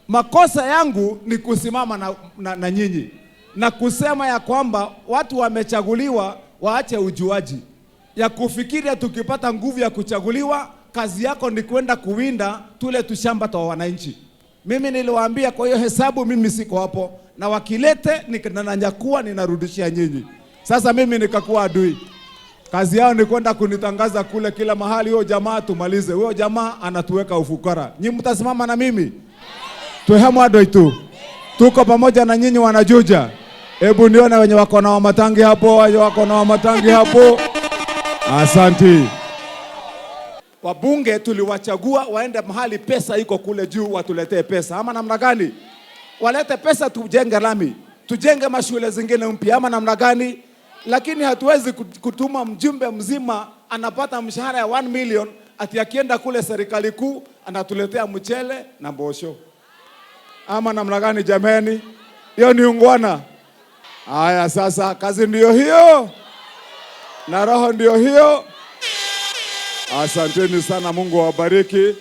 Makosa yangu ni kusimama na nyinyi na kusema ya kwamba watu wamechaguliwa waache ujuaji ya kufikiria tukipata nguvu ya kuchaguliwa, kazi yako ni kwenda kuwinda tule tushamba twa wananchi. Mimi niliwaambia kwa hiyo hesabu mimi siko hapo, na wakilete ninanyakua ninarudishia nyinyi. Sasa mimi nikakuwa adui. Kazi yao ni kwenda kunitangaza kule kila mahali, huyo jamaa tumalize. Huyo jamaa anatuweka ufukara. Nyinyi mtasimama na mimi? Tuhemwado itu. Tuko pamoja na nyinyi wanajuja. Hebu nione wenye wako na Wamatangi hapo, wenye wako na Wamatangi hapo. Asante. Wabunge tuliwachagua waende mahali pesa iko kule juu, watuletee pesa. Ama namna gani? Walete pesa tujenge lami, tujenge mashule zingine mpya, ama namna gani? Lakini hatuwezi kutuma mjumbe mzima anapata mshahara ya 1 million ati akienda kule serikali kuu anatuletea mchele na mbosho. Ama namna gani jameni? Hiyo ni ungwana. Haya sasa, kazi ndio hiyo na roho ndio hiyo. Asanteni sana, Mungu awabariki.